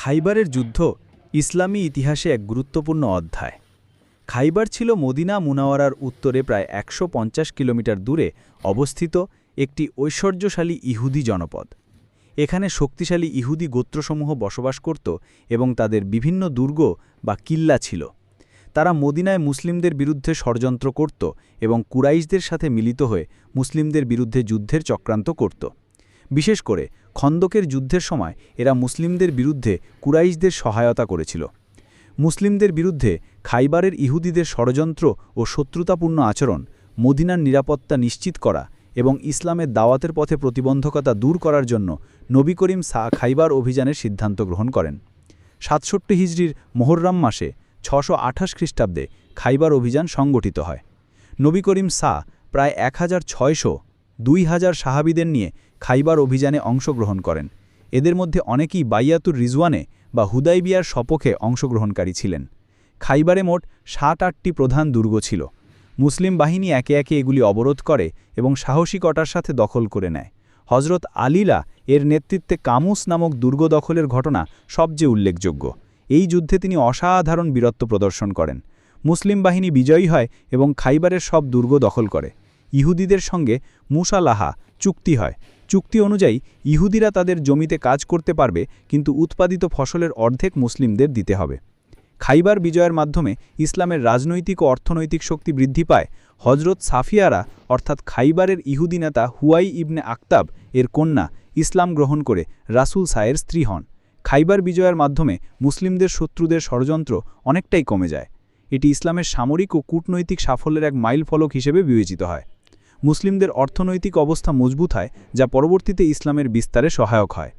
খাইবারের যুদ্ধ ইসলামী ইতিহাসে এক গুরুত্বপূর্ণ অধ্যায়। খাইবার ছিল মদিনা মুনাওয়ারার উত্তরে প্রায় ১৫০ কিলোমিটার দূরে অবস্থিত একটি ঐশ্বর্যশালী ইহুদি জনপদ। এখানে শক্তিশালী ইহুদি গোত্রসমূহ বসবাস করত এবং তাদের বিভিন্ন দুর্গ বা কিল্লা ছিল। তারা মদিনায় মুসলিমদের বিরুদ্ধে ষড়যন্ত্র করত এবং কুরাইশদের সাথে মিলিত হয়ে মুসলিমদের বিরুদ্ধে যুদ্ধের চক্রান্ত করত। বিশেষ করে খন্দকের যুদ্ধের সময় এরা মুসলিমদের বিরুদ্ধে কুরাইশদের সহায়তা করেছিল। মুসলিমদের বিরুদ্ধে খাইবারের ইহুদিদের ষড়যন্ত্র ও শত্রুতাপূর্ণ আচরণ, মদিনার নিরাপত্তা নিশ্চিত করা এবং ইসলামের দাওয়াতের পথে প্রতিবন্ধকতা দূর করার জন্য নবী করিম খাইবার অভিযানের সিদ্ধান্ত গ্রহণ করেন। ৬৭ হিজরির মুহররম মাসে ৬২৮ খ্রিস্টাব্দে খাইবার অভিযান সংগঠিত হয়। নবী করিম প্রায় ১৬০০-২০০০ সাহাবীদের নিয়ে খাইবার অভিযানে অংশগ্রহণ করেন। এদের মধ্যে অনেকেই বাইয়াতুর রিজওয়ানে বা হুদাইবিয়ার সপক্ষে অংশগ্রহণকারী ছিলেন। খাইবারে মোট ৭-৮টি প্রধান দুর্গ ছিল। মুসলিম বাহিনী একে একে এগুলি অবরোধ করে এবং সাহসিকতার সাথে দখল করে নেয়। হজরত আলীলা এর নেতৃত্বে কামুস নামক দুর্গ দখলের ঘটনা সবচেয়ে উল্লেখযোগ্য। এই যুদ্ধে তিনি অসাধারণ বীরত্ব প্রদর্শন করেন। মুসলিম বাহিনী বিজয়ী হয় এবং খাইবারের সব দুর্গ দখল করে। ইহুদিদের সঙ্গে মুসালাহা চুক্তি হয়। চুক্তি অনুযায়ী ইহুদিরা তাদের জমিতে কাজ করতে পারবে, কিন্তু উৎপাদিত ফসলের অর্ধেক মুসলিমদের দিতে হবে। খাইবার বিজয়ের মাধ্যমে ইসলামের রাজনৈতিক ও অর্থনৈতিক শক্তি বৃদ্ধি পায়। হজরত সাফিয়ারা অর্থাৎ খাইবারের ইহুদি নেতা হুয়াই ইবনে আক্তাব এর কন্যা ইসলাম গ্রহণ করে রাসূল সায়ের স্ত্রী হন। খাইবার বিজয়ের মাধ্যমে মুসলিমদের শত্রুদের ষড়যন্ত্র অনেকটাই কমে যায়। এটি ইসলামের সামরিক ও কূটনৈতিক সাফল্যের এক মাইলফলক হিসেবে বিবেচিত হয়। মুসলিমদের অর্থনৈতিক অবস্থা মজবুত হয়, যা পরবর্তীতে ইসলামের বিস্তারে সহায়ক হয়।